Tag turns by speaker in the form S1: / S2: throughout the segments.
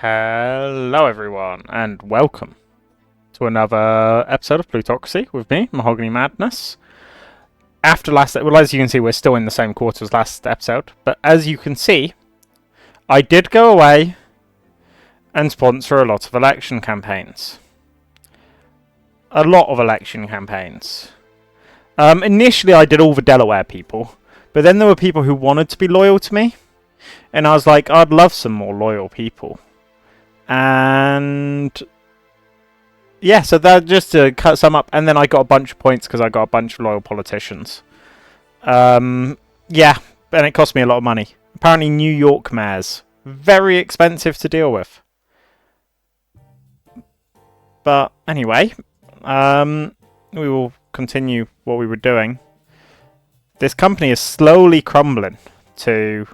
S1: Hello everyone, and welcome to another episode of Plutocracy with me, Mahogany Madness. As you can see, we're still in the same quarter as last episode, but as you can see, I did go away and sponsor a lot of election campaigns. Initially, I did all the Delaware people, but then there were people who wanted to be loyal to me, and I was like, I'd love some more loyal people. And yeah, so that just to cut some up, and then I got a bunch of points because I got a bunch of loyal politicians. Yeah, and it cost me a lot of money. Apparently, New York mayors very expensive to deal with. But anyway, we will continue what we were doing. This company is slowly crumbling to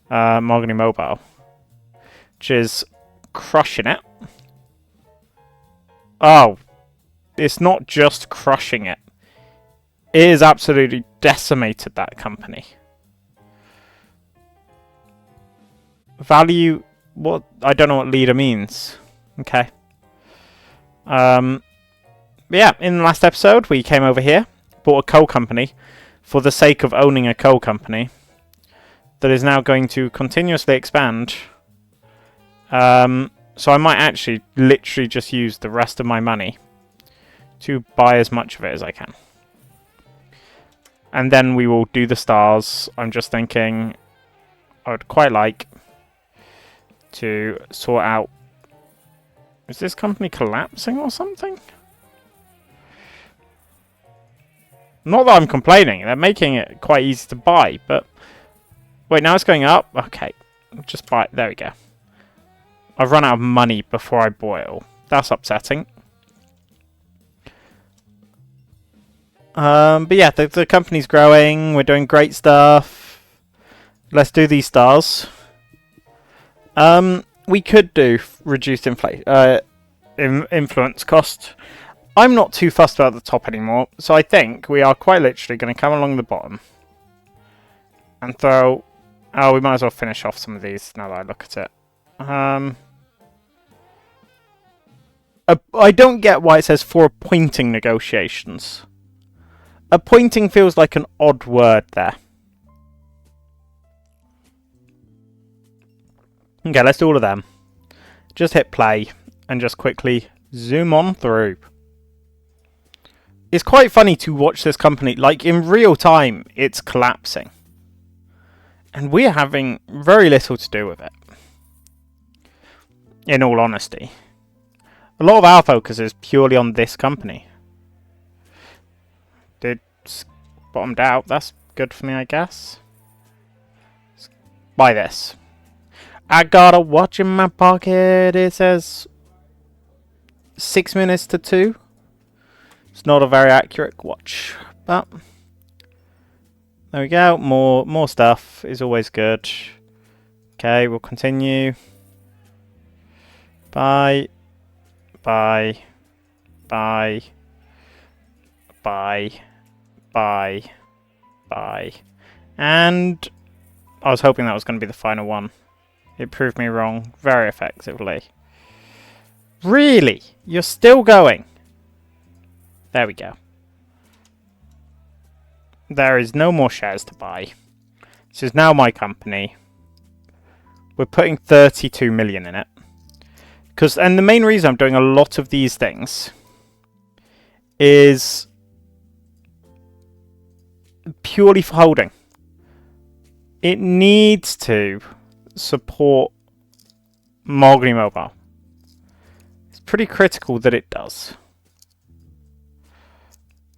S1: Mahogany Mobile, which is crushing it. Oh, it's not just crushing it. It has absolutely decimated that company. Value, what? I don't know what leader means. Okay. Yeah, in the last episode, we came over here, bought a coal company for the sake of owning a coal company that is now going to continuously expand. So I might actually literally just use the rest of my money to buy as much of it as I can. And then we will do the stars. I'm just thinking I would quite like to sort out... Is this company collapsing or something? Not that I'm complaining. They're making it quite easy to buy, but... Wait, now it's going up? Okay. Just buy it. There we go. I've run out of money before I bought it all. That's upsetting. But yeah, the company's growing. We're doing great stuff. Let's do these stars. We could do reduced influence cost. I'm not too fussed about the top anymore, so I think we are quite literally going to come along the bottom and throw... Oh, we might as well finish off some of these now that I look at it. I don't get why it says for appointing negotiations. Appointing feels like an odd word there. Okay, let's do all of them. Just hit play and just quickly zoom on through. It's quite funny to watch this company, like in real time, it's collapsing. And we're having very little to do with it. In all honesty. A lot of our focus is purely on this company. It's bottomed out. That's good for me, I guess. Let's buy this. I got a watch in my pocket. It says 6 minutes to 2. It's not a very accurate watch, but there we go. More stuff is always good. Okay, we'll continue. Buy. And I was hoping that was going to be the final one. It proved me wrong very effectively. Really? You're still going? There we go. There is no more shares to buy. This is now my company. We're putting 32 million in it. And the main reason I'm doing a lot of these things is purely for holding. It needs to support Mahogany Mobile. It's pretty critical that it does.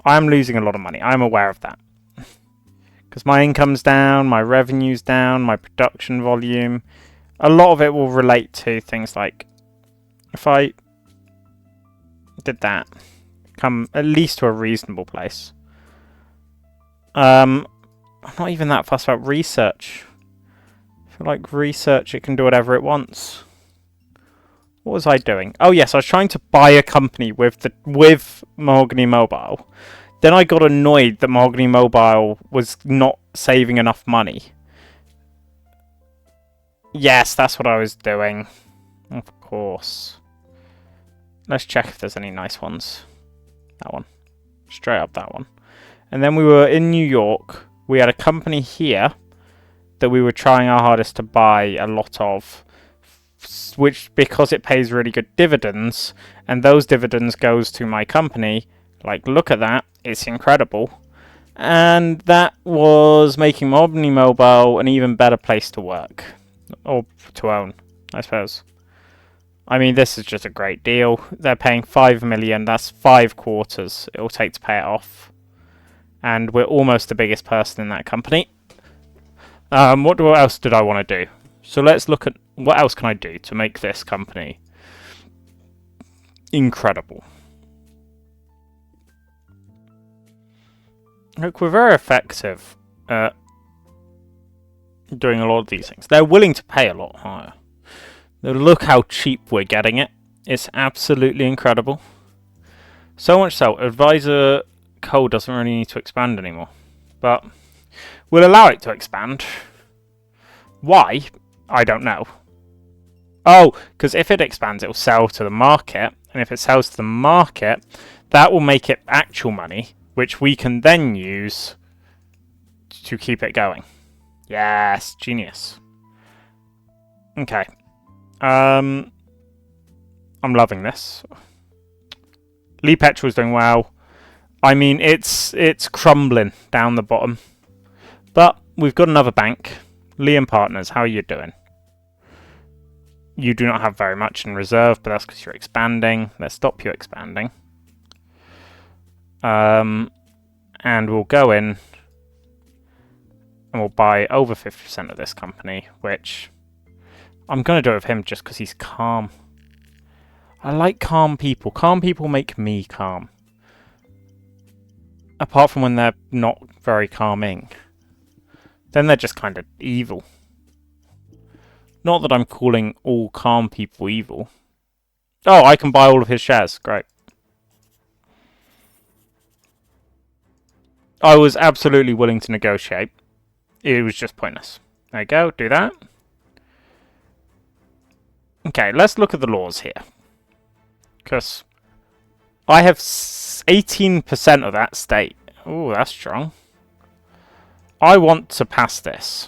S1: I am losing a lot of money. I'm aware of that. Because my income's down, my revenue's down, my production volume. A lot of it will relate to things like... If I did that, come at least to a reasonable place. I'm not even that fussed about research. I feel like research, it can do whatever it wants. What was I doing? Oh yes, I was trying to buy a company with Mahogany Mobile. Then I got annoyed that Mahogany Mobile was not saving enough money. Yes, that's what I was doing. Of course. Let's check if there's any nice ones. That one. Straight up that one. And then we were in New York. We had a company here that we were trying our hardest to buy a lot of, which, because it pays really good dividends, and those dividends goes to my company, like, look at that, it's incredible. And that was making Omnimobile an even better place to work, or to own, I suppose. I mean, this is just a great deal. They're paying $5 million. That's 5 quarters it will take to pay it off. And we're almost the biggest person in that company. What else did I want to do? So let's look at what else can I do to make this company incredible. Look, we're very effective at doing a lot of these things. They're willing to pay a lot higher. Look how cheap we're getting it. It's absolutely incredible. So much so, Advisor Code doesn't really need to expand anymore. But we'll allow it to expand. Why? I don't know. Oh, because if it expands, it will sell to the market. And if it sells to the market, that will make it actual money, which we can then use to keep it going. Yes, genius. Okay. I'm loving this. Lee Petrol's doing well. I mean, it's crumbling down the bottom. But we've got another bank. Lee and Partners, how are you doing? You do not have very much in reserve, but that's because you're expanding. Let's stop you expanding. And we'll go in and we'll buy over 50% of this company, which I'm going to do it with him just because he's calm. I like calm people. Calm people make me calm. Apart from when they're not very calming. Then they're just kind of evil. Not that I'm calling all calm people evil. Oh, I can buy all of his shares. Great. I was absolutely willing to negotiate. It was just pointless. There you go. Do that. Okay, let's look at the laws here. Because I have 18% of that state. Ooh, that's strong. I want to pass this.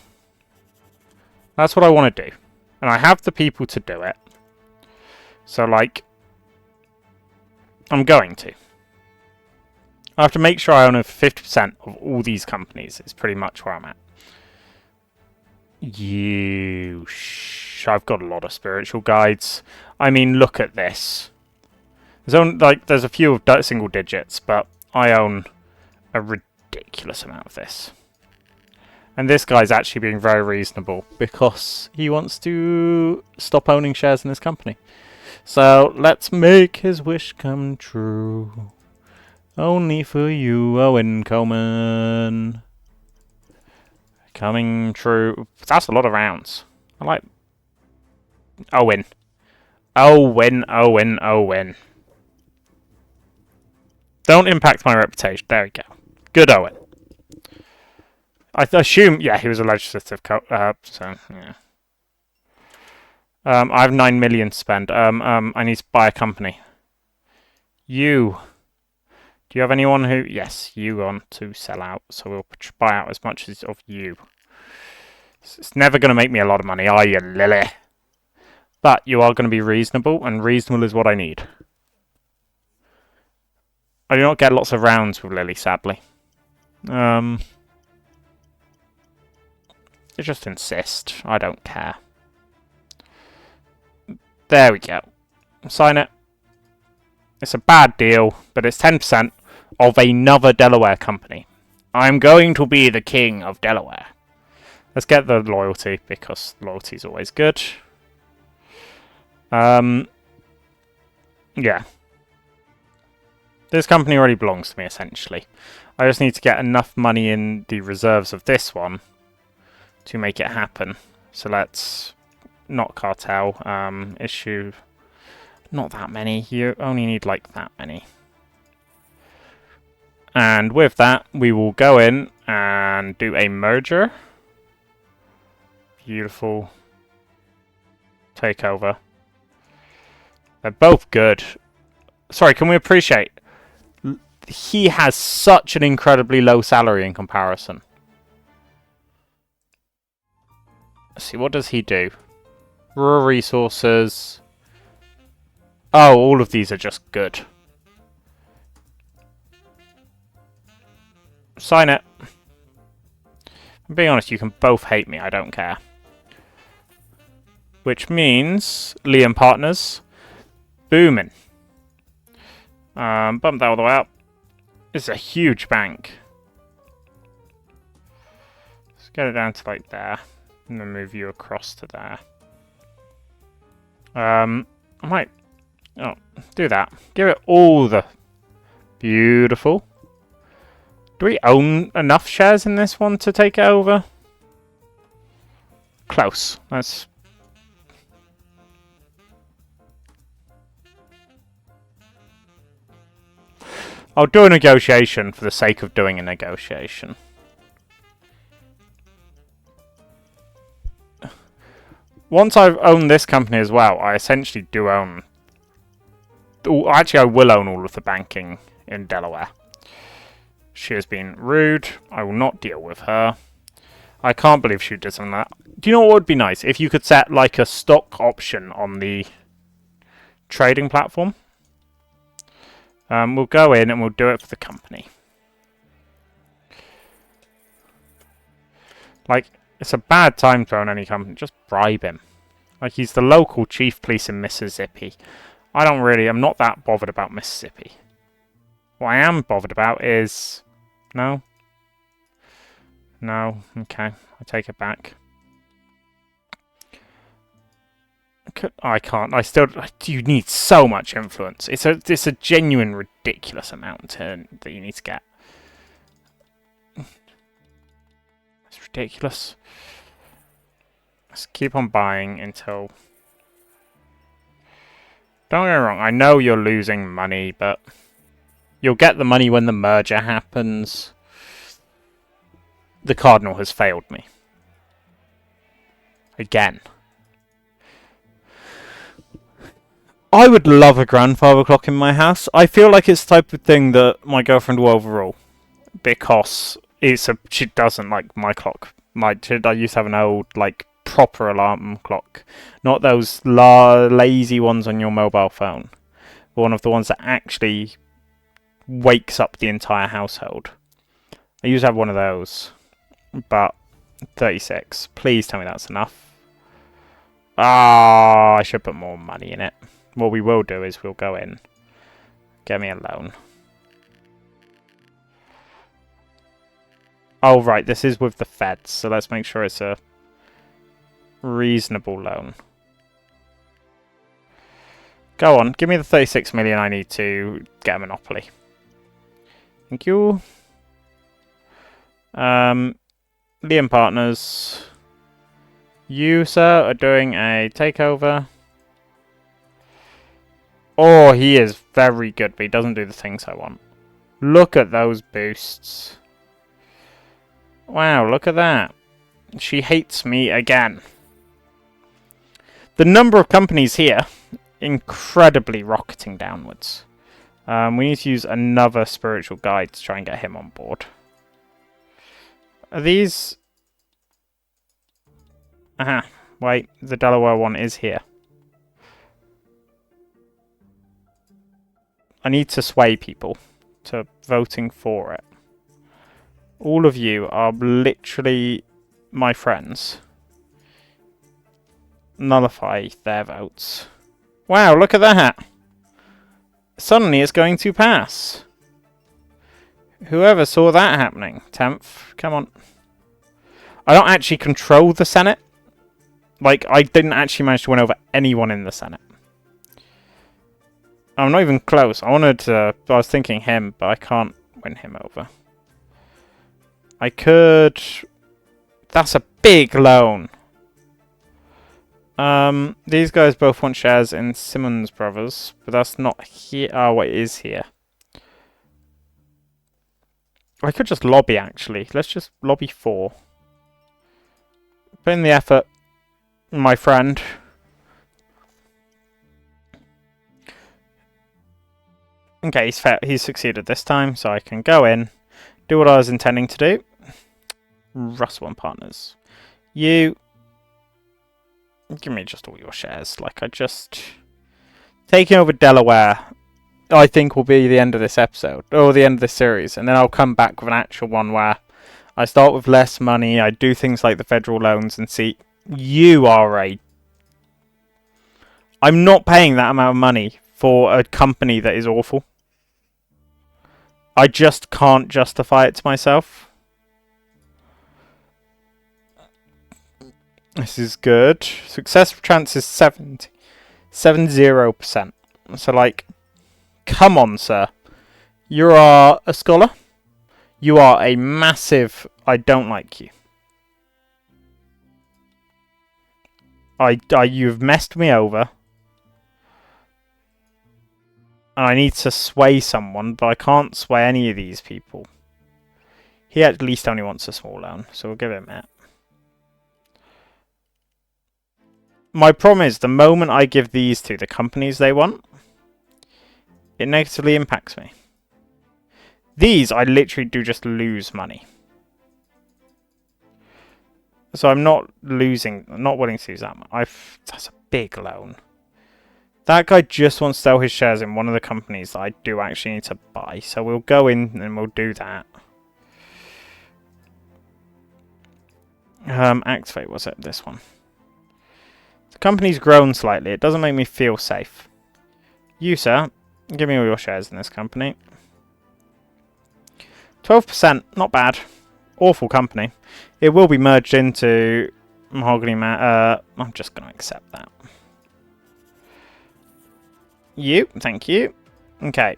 S1: That's what I want to do. And I have the people to do it. So, like, I'm going to. I have to make sure I own over 50% of all these companies. It's pretty much where I'm at. I've got a lot of spiritual guides. I mean, look at this. There's a few of single digits, but I own a ridiculous amount of this. And this guy's actually being very reasonable because he wants to stop owning shares in this company. So let's make his wish come true. Only for you, Owen Coleman. Coming true. That's a lot of rounds. I like Owen. Owen. Don't impact my reputation. There we go. Good Owen. I assume, yeah, he was a legislative so, yeah. I have 9 million to spend. I need to buy a company. You. Do you have anyone who... Yes, you want to sell out, so we'll buy out as much as of you. It's never going to make me a lot of money, are you, Lily? But you are going to be reasonable, and reasonable is what I need. I do not get lots of rounds with Lily, sadly. They just insist. I don't care. There we go. Sign it. It's a bad deal, but it's 10% of another Delaware company. I'm going to be the king of Delaware. Let's get the loyalty, because loyalty is always good. Yeah. This company already belongs to me, essentially. I just need to get enough money in the reserves of this one to make it happen. So let's... Not cartel. Issue... Not that many. You only need, like, that many. And with that, we will go in and do a merger. Beautiful. Takeover. They're both good. Sorry, can we appreciate... He has such an incredibly low salary in comparison. Let's see, what does he do? Rural resources. Oh, all of these are just good. Sign it. I'm being honest, you can both hate me, I don't care. Which means Liam Partners. Booming. Bump that all the way up. It's a huge bank. Let's get it down to like there. And then move you across to there. I might... Oh, do that. Give it all the... Beautiful. Do we own enough shares in this one to take it over? Close. Let's... I'll do a negotiation for the sake of doing a negotiation. Once I've owned this company as well, I essentially do own... Actually, I will own all of the banking in Delaware. She has been rude. I will not deal with her. I can't believe she did something like that. Do you know what would be nice? If you could set like a stock option on the trading platform. We'll go in and we'll do it for the company. Like, it's a bad time to own any company. Just bribe him. Like, he's the local chief police in Mississippi. I'm not that bothered about Mississippi. What I am bothered about is... No? No? Okay. I take it back. I can't. You need so much influence. It's a genuine ridiculous amount that you need to get. It's ridiculous. Let's keep on buying until... Don't get me wrong. I know you're losing money, but you'll get the money when the merger happens. The Cardinal has failed me. Again. I would love a grandfather clock in my house. I feel like it's the type of thing that my girlfriend will overrule. Because she doesn't like my clock. I used to have an old, like, proper alarm clock. Not those lazy ones on your mobile phone. One of the ones that actually wakes up the entire household. I used to have one of those. But 36. Please tell me that's enough. I should put more money in it. What we will do is we'll go in. Get me a loan. Oh, right. This is with the feds. So let's make sure it's a reasonable loan. Go on. Give me the 36 million I need to get a monopoly. Thank you. Liam Partners. You, sir, are doing a takeover. Oh, he is very good, but he doesn't do the things I want. Look at those boosts. Wow, look at that. She hates me again. The number of companies here, incredibly rocketing downwards. We need to use another spiritual guide to try and get him on board. Are these... Aha, wait, the Delaware one is here. I need to sway people to voting for it. All of you are literally my friends. Nullify their votes. Wow, look at that! Suddenly it's going to pass. Whoever saw that happening? 10th, come on. I don't actually control the Senate. Like, I didn't actually manage to win over anyone in the Senate. I'm not even close. I was thinking him, but I can't win him over. I could... That's a big loan. These guys both want shares in Simmons Brothers, but that's not here. Oh, it is here. I could just lobby, actually. Let's just lobby 4. Put in the effort, my friend. Okay, he's succeeded this time, so I can go in, do what I was intending to do. Russell and Partners. You... Give me just all your shares. Like, I just... Taking over Delaware, I think, will be the end of this episode. Or the end of this series. And then I'll come back with an actual one where I start with less money, I do things like the federal loans, and see... You are a... I'm not paying that amount of money for a company that is awful. I just can't justify it to myself. This is good. Success chance is 70%. So, like, come on, sir. You are a scholar. You are a massive... I don't like you. You've messed me over. And I need to sway someone, but I can't sway any of these people. He at least only wants a small loan, so we'll give him that. My problem is, the moment I give these to the companies they want, it negatively impacts me. These, I literally do just lose money. So I'm not not willing to use that much. That's a big loan. That guy just wants to sell his shares in one of the companies that I do actually need to buy. So we'll go in and we'll do that. Activate, was it? This one. The company's grown slightly. It doesn't make me feel safe. You, sir, give me all your shares in this company. 12%, not bad. Awful company. It will be merged into Mahogany Man. I'm just going to accept that. You, thank you. Okay.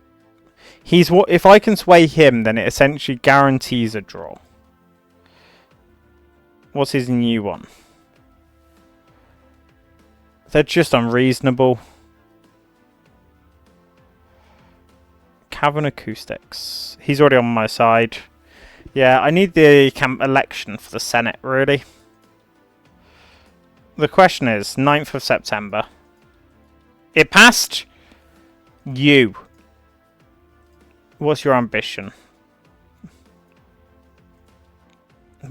S1: If I can sway him, then it essentially guarantees a draw. What's his new one? They're just unreasonable. Cavern Acoustics. He's already on my side. Yeah, I need the election for the Senate, really. The question is, 9th of September. It passed? You. What's your ambition?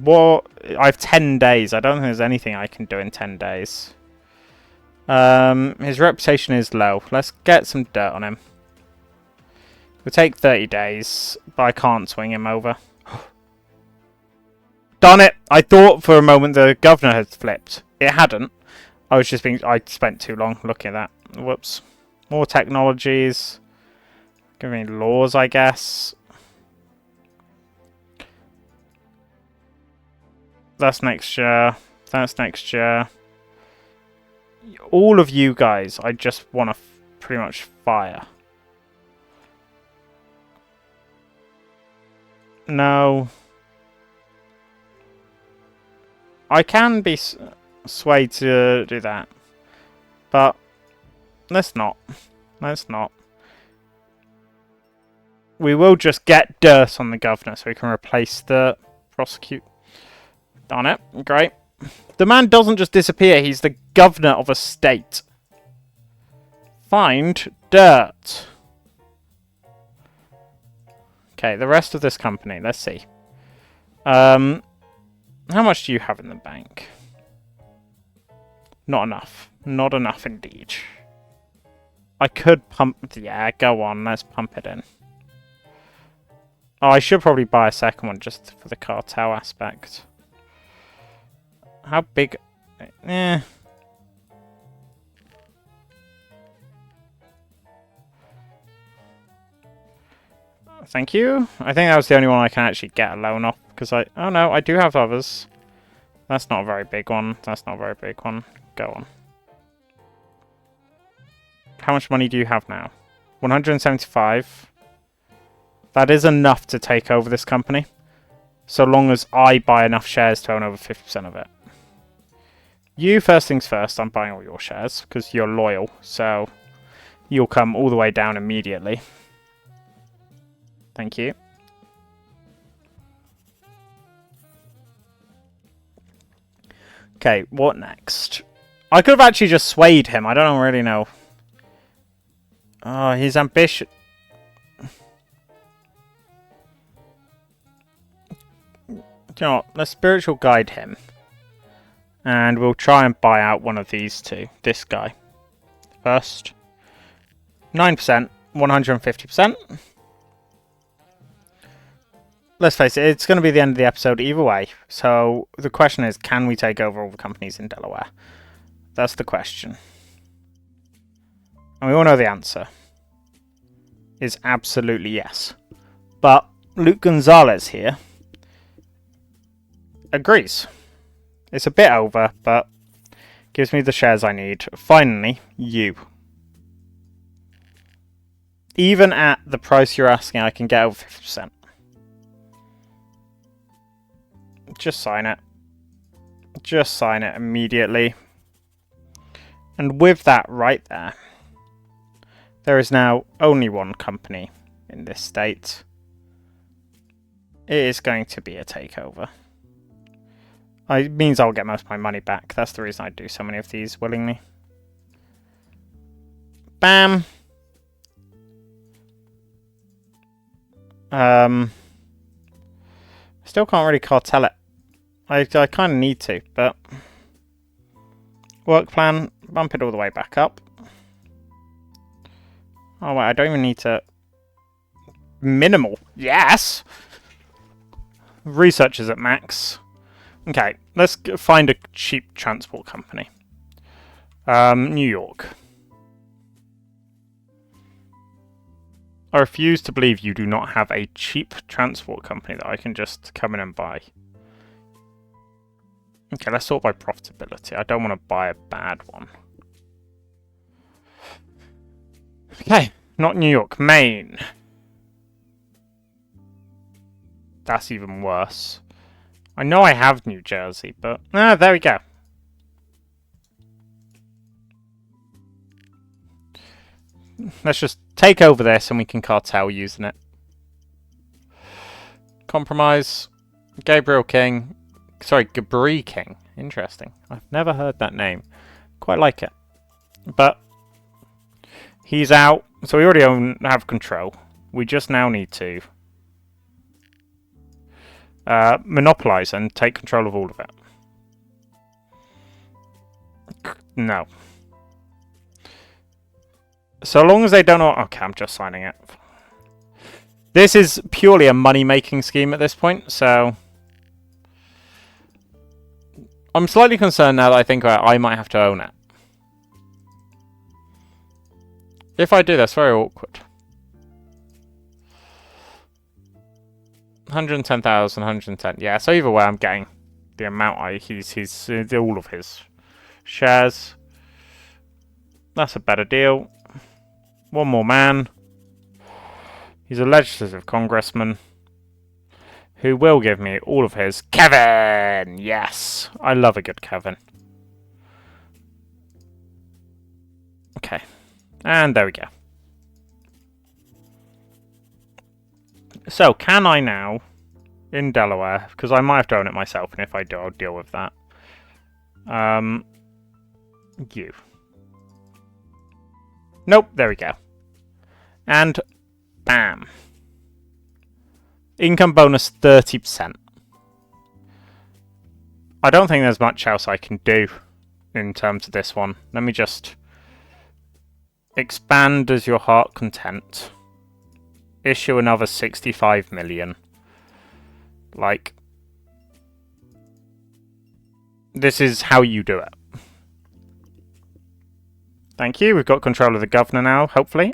S1: Well, I have 10 days. I don't think there's anything I can do in 10 days. His reputation is low. Let's get some dirt on him. It'll take 30 days, but I can't swing him over. Darn it! I thought for a moment the governor had flipped. It hadn't. I spent too long looking at that. Whoops. More technologies. Give me laws, I guess. That's next year. That's next year. All of you guys, I just want to pretty much fire. No. I can be swayed to do that. But let's not. Let's not. We will just get dirt on the governor so we can replace the prosecute. Darn it. Great. The man doesn't just disappear. He's the governor of a state. Find dirt. Okay, the rest of this company. Let's see. How much do you have in the bank? Not enough. Not enough indeed. I could pump... Yeah, go on. Let's pump it in. Oh, I should probably buy a second one just for the cartel aspect. How big... Eh. Thank you. I think that was the only one I can actually get a loan off. Because oh no, I do have others. That's not a very big one. That's not a very big one. Go on. How much money do you have now? 175. That is enough to take over this company. So long as I buy enough shares to own over 50% of it. You, first things first, I'm buying all your shares. Because you're loyal. So you'll come all the way down immediately. Thank you. Okay, what next? I could have actually just swayed him. I don't really know. Oh, his ambition... you know what? Let's spiritual guide him. And we'll try and buy out one of these two. This guy. First. 9%. 150%. Let's face it, it's going to be the end of the episode either way. So the question is, can we take over all the companies in Delaware? That's the question. And we all know the answer is absolutely yes. But Luke Gonzalez here agrees. It's a bit over, but gives me the shares I need. Finally, you. Even at the price you're asking, I can get over 50%. Just sign it. Just sign it immediately. And with that right there, there is now only one company in this state. It is going to be a takeover. It means I'll get most of my money back. That's the reason I do so many of these willingly. Bam. Still can't really cartel it. I kind of need to, but work plan, bump it all the way back up. Oh wait, I don't even need to. Minimal, yes. Research is at max. Okay, let's find a cheap transport company. New York. I refuse to believe you do not have a cheap transport company that I can just come in and buy. Okay, let's sort by profitability. I don't want to buy a bad one. Okay, not New York. Maine. That's even worse. I know I have New Jersey, but... there we go. Let's just take over this and we can cartel using it. Compromise. Gabriel King. Sorry, Gabri King. Interesting. I've never heard that name. Quite like it. But he's out. So we already have control. We just now need to monopolize and take control of all of it. No. So long as they don't know... Okay, I'm just signing it. This is purely a money-making scheme at this point, so... I'm slightly concerned now that I think I might have to own it. If I do, that's very awkward. 110,000, 110. Yeah, so either way, I'm getting the amount he's all of his shares. That's a better deal. One more man. He's a legislative congressman who will give me all of his... Kevin! Yes! I love a good Kevin. Okay. And there we go. So, can I now, in Delaware, because I might have to own it myself, and if I do, I'll deal with that. You. Nope, there we go. And, bam. Income bonus 30%. I don't think there's much else I can do in terms of this one. Let me just expand as your heart content. Issue another 65 million. Like, this is how you do it. Thank you. We've got control of the governor now, hopefully.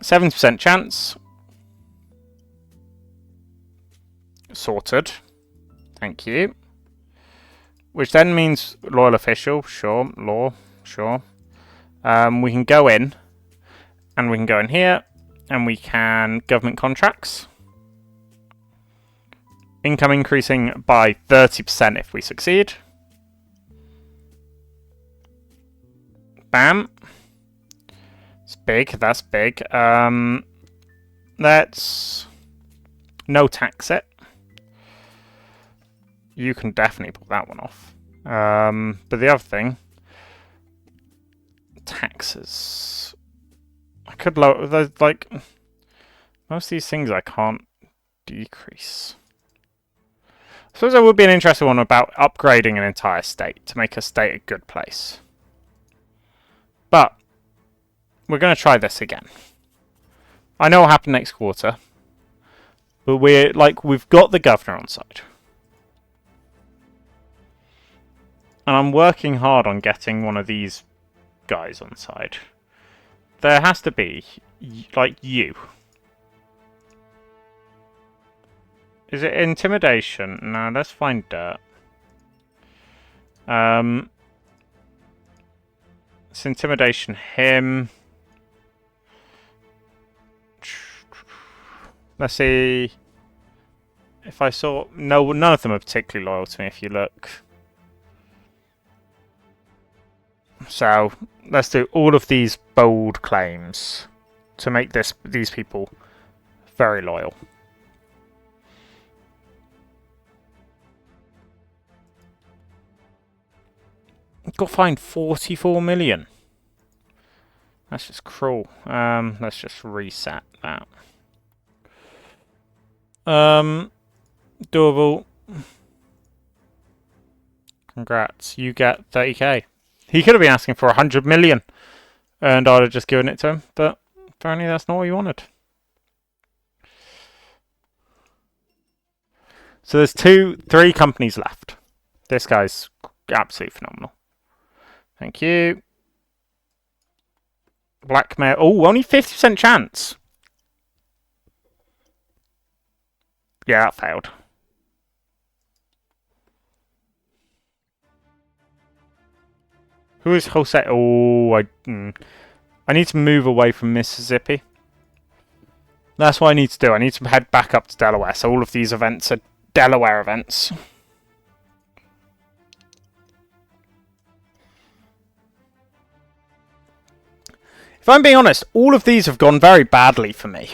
S1: 70% chance. Sorted. Thank you. Which then means loyal official. Sure. Law. Sure. We can go in. And we can go in here. And we can government contracts. Income increasing by 30% if we succeed. Bam. It's big. That's big. Let's no tax it. You can definitely pull that one off. But the other thing, taxes. I could lower. Like most of these things, I can't decrease. So there would be an interesting one about upgrading an entire state to make a state a good place. But we're going to try this again. I know what happened next quarter, but we've got the governor on side. And I'm working hard on getting one of these guys on side. There has to be, like, you. Is it intimidation? No, let's find dirt. It's intimidation him. Let's see. If I saw... No, none of them are particularly loyal to me if you look. So, let's do all of these bold claims to make these people very loyal. Got fined 44 million. That's just cruel. Let's just reset that. Doable. Congrats. You get 30k. He could have been asking for 100 million. And I'd have just given it to him. But apparently that's not what he wanted. So there's 3 companies left. This guy's absolutely phenomenal. Thank you. Blackmail. Oh, only 50% chance. Yeah, that failed. Who is Jose? Oh, I need to move away from Mississippi. That's what I need to do. I need to head back up to Delaware. So all of these events are Delaware events. If I'm being honest, all of these have gone very badly for me.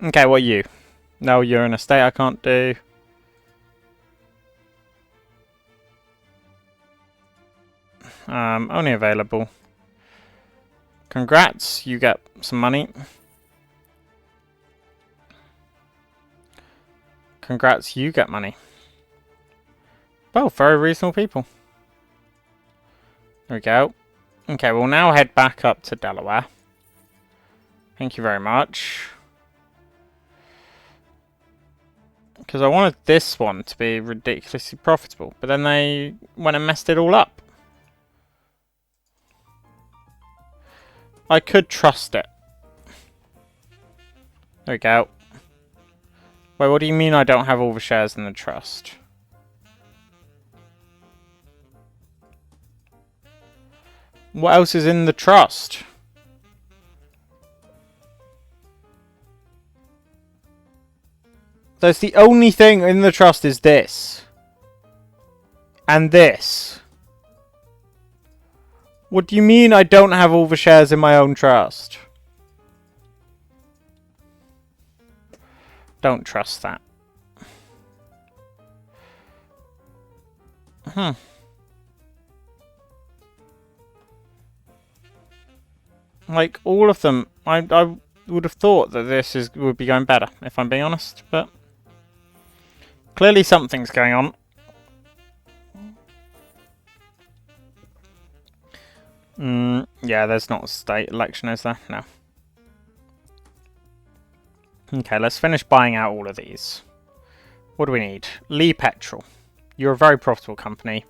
S1: Okay, what are you? No, you're in a state I can't do. Only available. Congrats, you get some money. Congrats, you get money. Well, very reasonable people. There we go. Okay, we'll now head back up to Delaware. Thank you very much. Because I wanted this one to be ridiculously profitable, but then they went and messed it all up. I could trust it. There we go. Wait, what do you mean I don't have all the shares in the trust? What else is in the trust? That's the only thing in the trust is this. And this. What do you mean I don't have all the shares in my own trust? Don't trust that. Like, all of them, I would have thought that this would be going better, if I'm being honest, but clearly something's going on. Yeah, there's not a state election, is there? No. Okay, let's finish buying out all of these. What do we need? Lee Petrol. You're a very profitable company.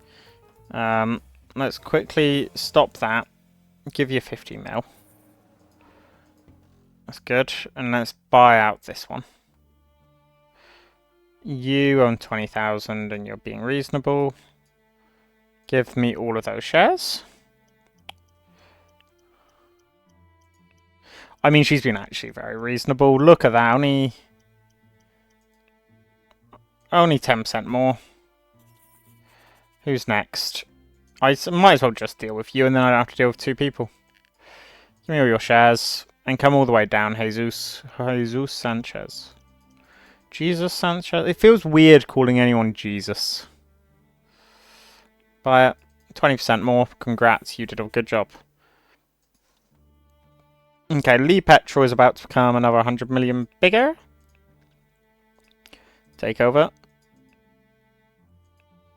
S1: Let's quickly stop that. Give you 50 mil. That's good. And let's buy out this one. You own 20,000 and you're being reasonable. Give me all of those shares. I mean, she's been actually very reasonable. Look at that. Only 10% more. Who's next? I might as well just deal with you and then I don't have to deal with 2 people. Give me all your shares. And come all the way down, Jesus Sanchez. Jesus Sanchez. It feels weird calling anyone Jesus. Buy it. 20% more. Congrats, you did a good job. Okay, Lee Petrol is about to become another 100 million bigger. Take over.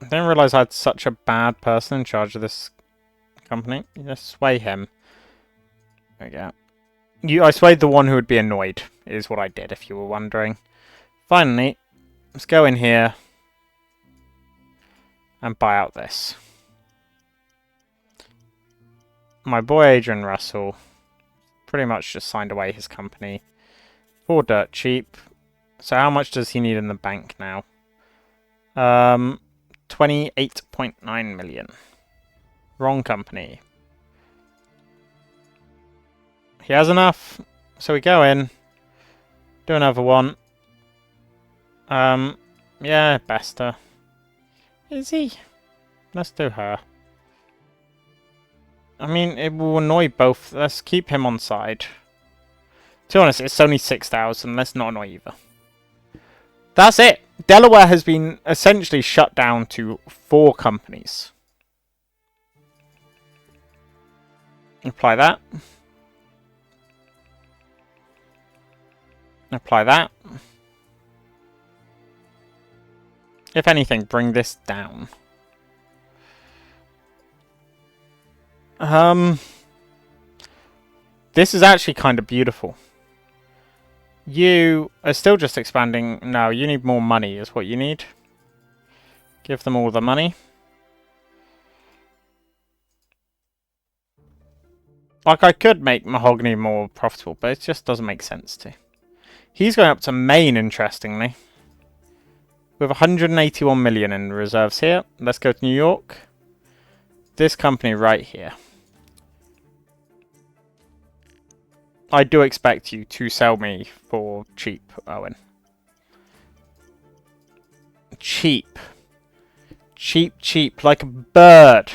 S1: I didn't realise I had such a bad person in charge of this company. Just sway him. There we go. I swayed the one who would be annoyed, is what I did, if you were wondering. Finally, let's go in here and buy out this. My boy Adrian Russell pretty much just signed away his company for dirt cheap. So how much does he need in the bank now? 28.9 million. Wrong company. He has enough, so we go in, do another one. Yeah, Bester. Is he? Let's do her. I mean, it will annoy both. Let's keep him on side. To be honest, it's only 6,000. Let's not annoy either. That's it. Delaware has been essentially shut down to 4 companies. Apply that. Apply that. If anything, bring this down. This is actually kind of beautiful. You are still just expanding. No, you need more money is what you need. Give them all the money. Like, I could make mahogany more profitable, but it just doesn't make sense to. He's going up to Maine, interestingly. We have 181 million in reserves here. Let's go to New York. This company right here. I do expect you to sell me for cheap, Owen. Cheap. Cheap, cheap, like a bird.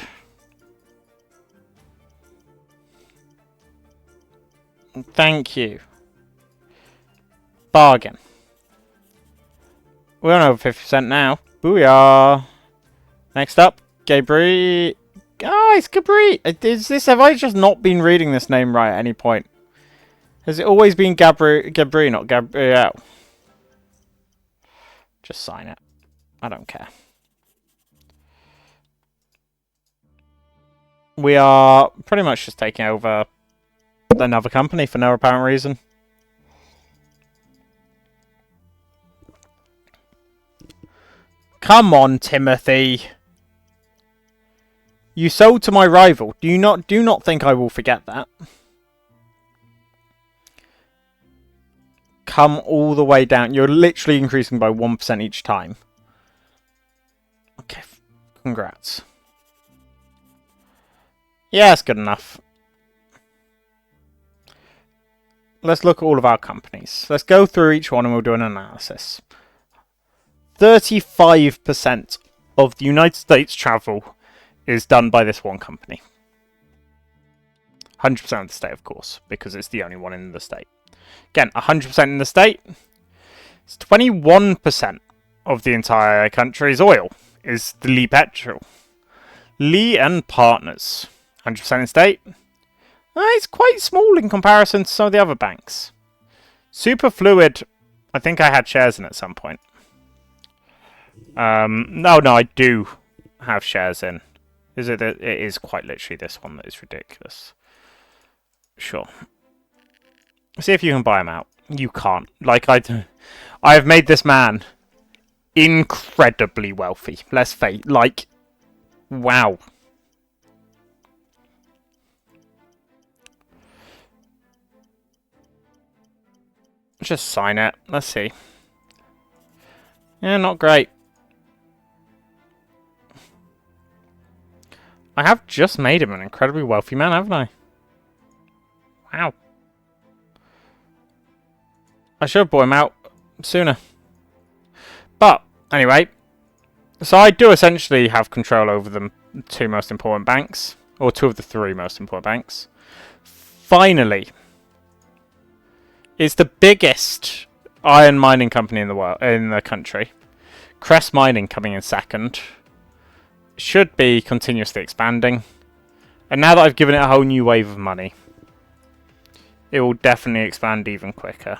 S1: Thank you. Bargain. We're on over 50% now. Booyah. Next up, Gabriel. Oh, it's Gabriel. Have I just not been reading this name right at any point? Has it always been Gabriel, not Gabriel? Just sign it. I don't care. We are pretty much just taking over another company for no apparent reason. Come on, Timothy. You sold to my rival. Do not think I will forget that. Come all the way down. You're literally increasing by 1% each time. Okay, congrats. Yeah, that's good enough. Let's look at all of our companies. Let's go through each one and we'll do an analysis. 35% of the United States travel is done by this one company. 100% of the state, of course, because it's the only one in the state. Again, 100% in the state. It's 21% of the entire country's oil is the Lee Petrol. Lee and Partners. 100% in state. It's quite small in comparison to some of the other banks. Superfluid, I think I had shares in at some point. No, I do have shares in. It is quite literally this one that is ridiculous. Sure. See if you can buy him out. You can't. Like, I have made this man incredibly wealthy. Let's face, like, wow. Just sign it. Let's see. Yeah, not great. I have just made him an incredibly wealthy man, haven't I? Wow. I should have bought him out sooner. But, anyway. So I do essentially have control over the 2 most important banks. Or 2 of the 3 most important banks. Finally. It's the biggest iron mining company in the world, in the country. Crest Mining coming in second. Should be continuously expanding. And now that I've given it a whole new wave of money, it will definitely expand even quicker.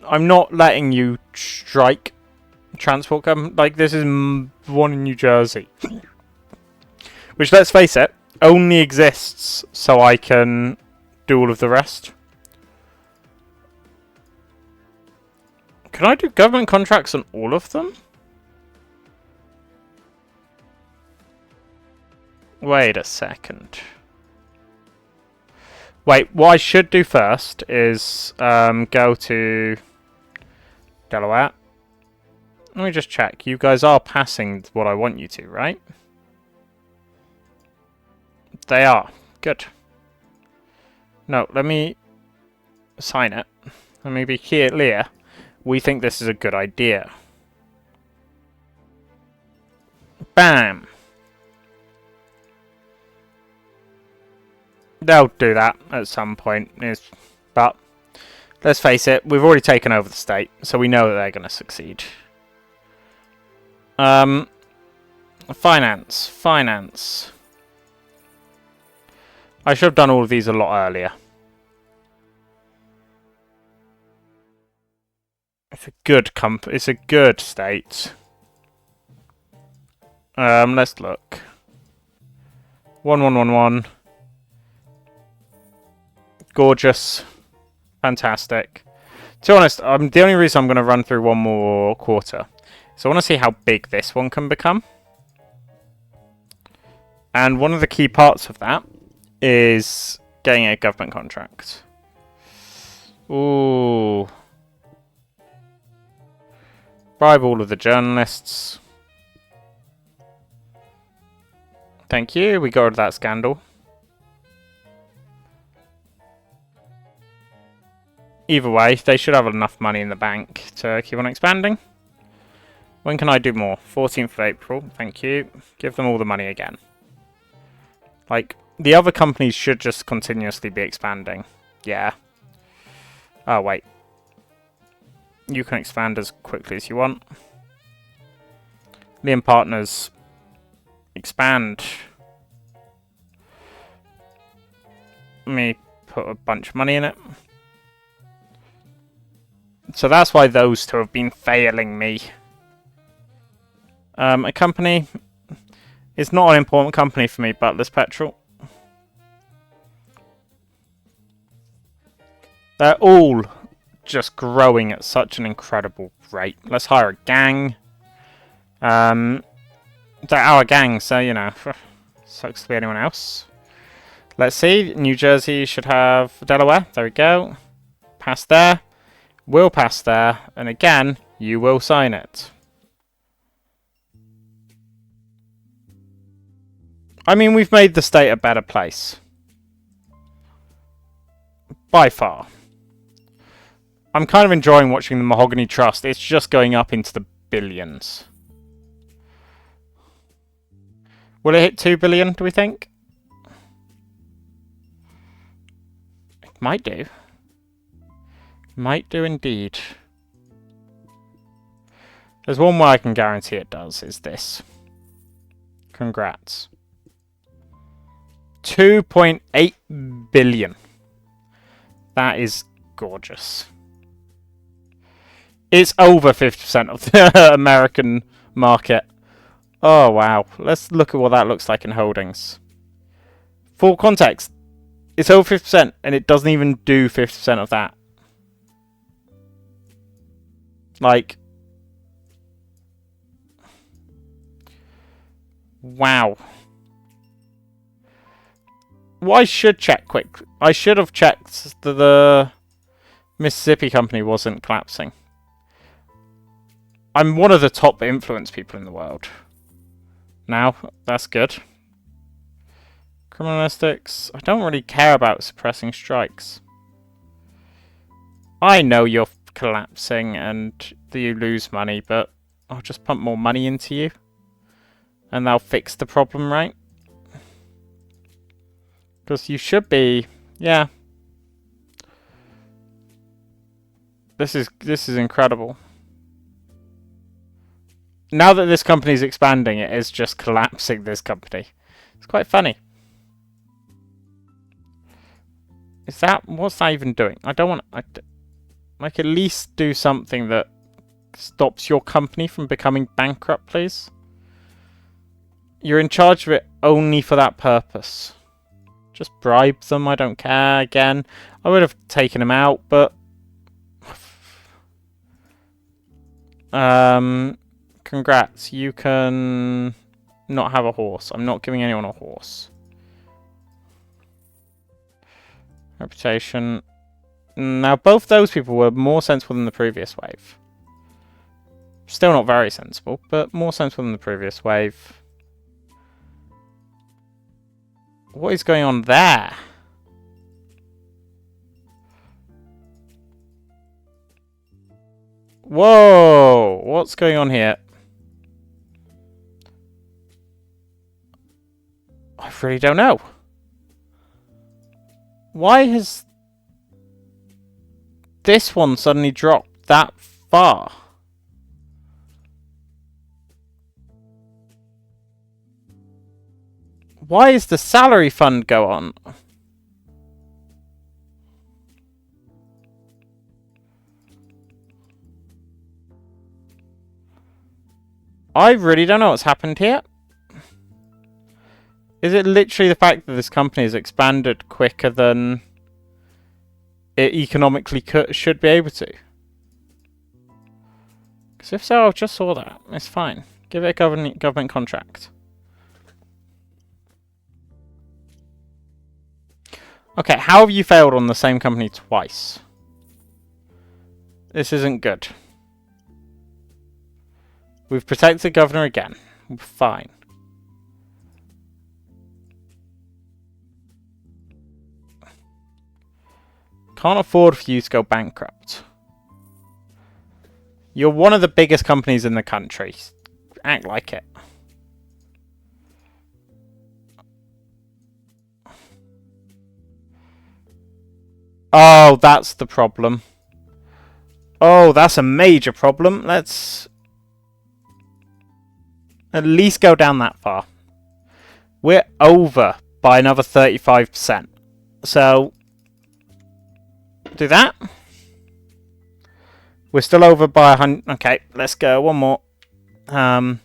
S1: I'm not letting you strike transport company. Like, this is one in New Jersey. Which, let's face it, only exists so I can do all of the rest. Can I do government contracts on all of them? Wait a second. Wait, what I should do first is go to Delaware. Let me just check. You guys are passing what I want you to, right? They are. Good. No, let me sign it. Let me be clear. We think this is a good idea. Bam! They'll do that at some point. But let's face it, we've already taken over the state, so we know that they're going to succeed. Finance. I should have done all of these a lot earlier. It's a good it's a good state. Let's look. 1111. Gorgeous. Fantastic. To be honest, the only reason I'm going to run through one more quarter is I want to see how big this one can become. And one of the key parts of that is getting a government contract. Ooh. Bribe all of the journalists. Thank you. We got rid of that scandal. Either way, they should have enough money in the bank to keep on expanding. When can I do more? 14th of April. Thank you. Give them all the money again. Like, the other companies should just continuously be expanding. Yeah. Oh, wait. You can expand as quickly as you want. Liam Partners. Expand. Let me put a bunch of money in it. So that's why those two have been failing me. A company is not an important company for me, Butler's Petrol. They're all just growing at such an incredible rate. Let's hire a gang. They're our gang, so, you know, sucks to be anyone else. Let's see. New Jersey should have Delaware. There we go. Pass there. Will pass there. And again, you will sign it. I mean, we've made the state a better place. By far. I'm kind of enjoying watching the Mahogany Trust. It's just going up into the billions. Will it hit 2 billion, do we think? It might do. Might do indeed. There's one way I can guarantee it does, is this. Congrats. 2.8 billion. That is gorgeous. It's over 50% of the American market. Oh, wow. Let's look at what that looks like in holdings. For context, it's over 50%, and it doesn't even do 50% of that. Like, wow. Well, I should check quick. I should have checked that the Mississippi company wasn't collapsing. I'm one of the top influence people in the world. Now, that's good. Criminalistics. I don't really care about suppressing strikes. I know you're collapsing and you lose money, but I'll just pump more money into you. And they'll fix the problem, right? Because you should be... Yeah. This is incredible. Now that this company's expanding, it is just collapsing this company. It's quite funny. Is that... What's that even doing? I don't want... Like, at least do something that stops your company from becoming bankrupt, please. You're in charge of it only for that purpose. Just bribe them, I don't care. Again, I would have taken him out, but... congrats. You can not have a horse. I'm not giving anyone a horse. Reputation. Now, both those people were more sensible than the previous wave. Still not very sensible, but more sensible than the previous wave. What is going on there? Whoa! What's going on here? I really don't know. Why has this one suddenly dropped that far? Why is the salary fund go on? I really don't know what's happened here. Is it literally the fact that this company has expanded quicker than it economically should be able to? Because if so, I just saw that. It's fine. Give it a government contract. Okay, how have you failed on the same company twice? This isn't good. We've protected the governor again. We're fine. Can't afford for you to go bankrupt. You're one of the biggest companies in the country. Act like it. Oh, that's the problem. Oh, that's a major problem. Let's at least go down that far. We're over by another 35%. So, do that. We're still over by 100. Okay, let's go. One more. Now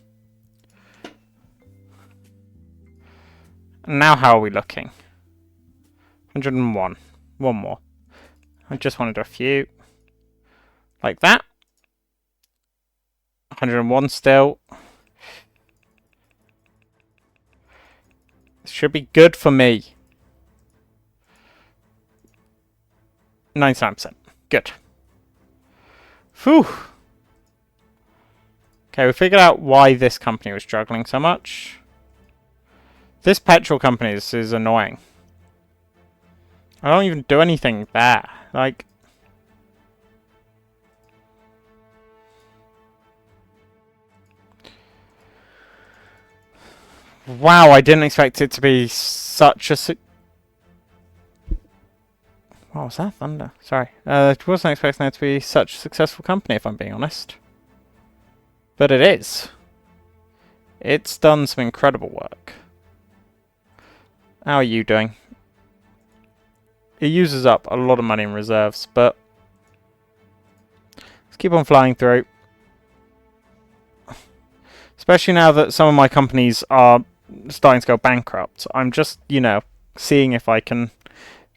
S1: how are we looking? 101. One more. I just want to do a few. Like that. 101 still. This should be good for me. 99%. Good. Phew. Okay, we figured out why this company was struggling so much. This petrol company is annoying. I don't even do anything bad. Like... Wow, I didn't expect it to be such a... What was that? Thunder. Sorry. I wasn't expecting it to be such a successful company, if I'm being honest. But it is. It's done some incredible work. How are you doing? It uses up a lot of money in reserves, but... let's keep on flying through. Especially now that some of my companies are starting to go bankrupt. I'm just, you know, seeing if I can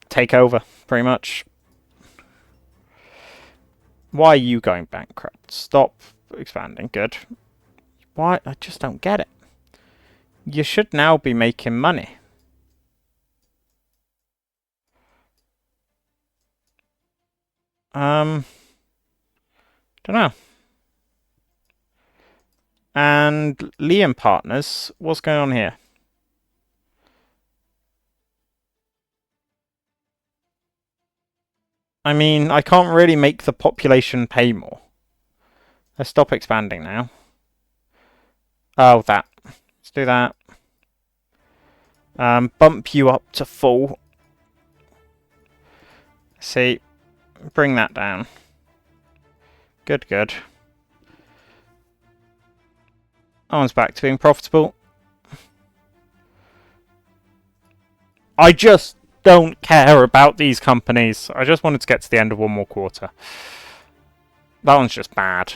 S1: take over, pretty much. Why are you going bankrupt? Stop expanding. Good. Why? I just don't get it. You should now be making money. Don't know. And Liam Partners, what's going on here? I mean, I can't really make the population pay more. Let's stop expanding now. Oh, that. Let's do that. Bump you up to full. See, bring that down. Good, good. That one's back to being profitable. I just don't care about these companies. I just wanted to get to the end of one more quarter. That one's just bad.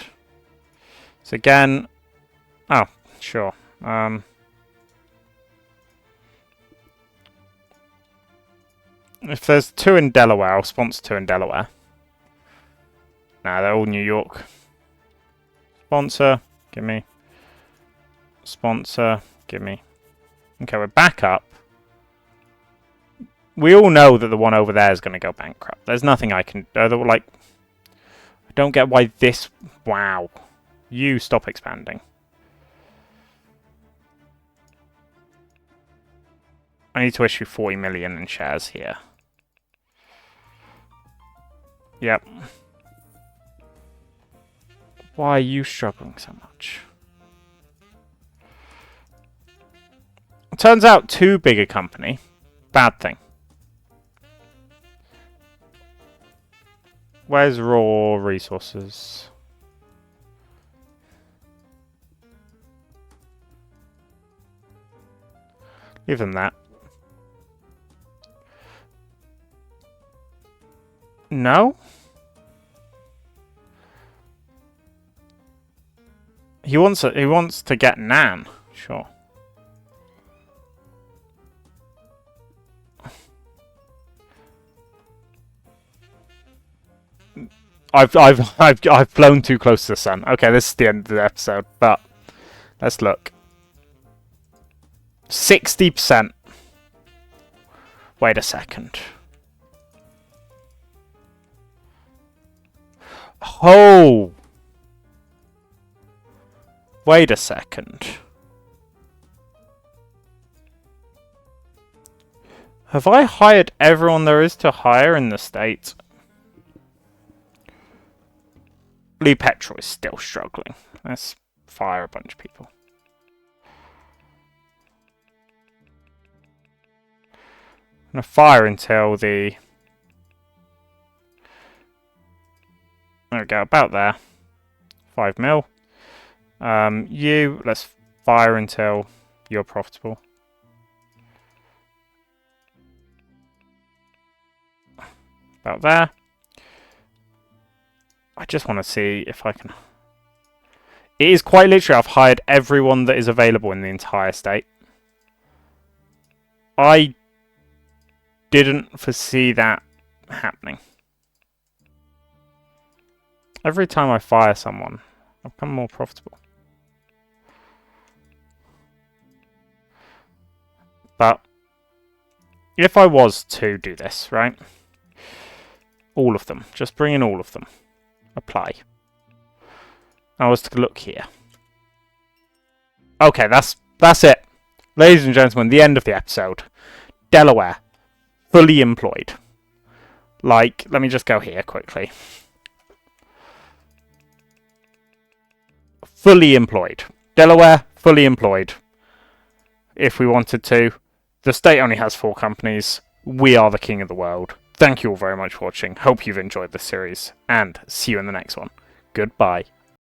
S1: So again... Oh, sure. If there's 2 in Delaware, I'll sponsor 2 in Delaware. Nah, they're all New York. Sponsor, gimme. Sponsor, gimme. Okay, we're back up. We all know that the one over there is going to go bankrupt. There's nothing I can... like, I don't get why this... Wow. You stop expanding. I need to issue 40 million in shares here. Yep. Why are you struggling so much? It turns out too big a company. Bad thing. Where's raw resources? Give them that. No? He wants to get Nan. Sure. I've flown too close to the sun. Okay, this is the end of the episode, but let's look. 60%. Wait a second. Oh! Wait a second. Have I hired everyone there is to hire in the States? Lee Petrol is still struggling. Let's fire a bunch of people. I'm going to fire until the... There we go, about there. 5 mil. Let's fire until you're profitable. About there. I just want to see if I can... It is quite literally, I've hired everyone that is available in the entire state. I didn't foresee that happening. Every time I fire someone, I become more profitable. But if I was to do this, right? All of them. Just bring in all of them. Apply. I was to look here. Okay, that's it. Ladies and gentlemen, the end of the episode. Delaware. Fully employed. Like, let me just go here quickly. Fully employed. Delaware, fully employed. If we wanted to. The state only has 4 companies. We are the king of the world. Thank you all very much for watching. Hope you've enjoyed this series. And see you in the next one. Goodbye.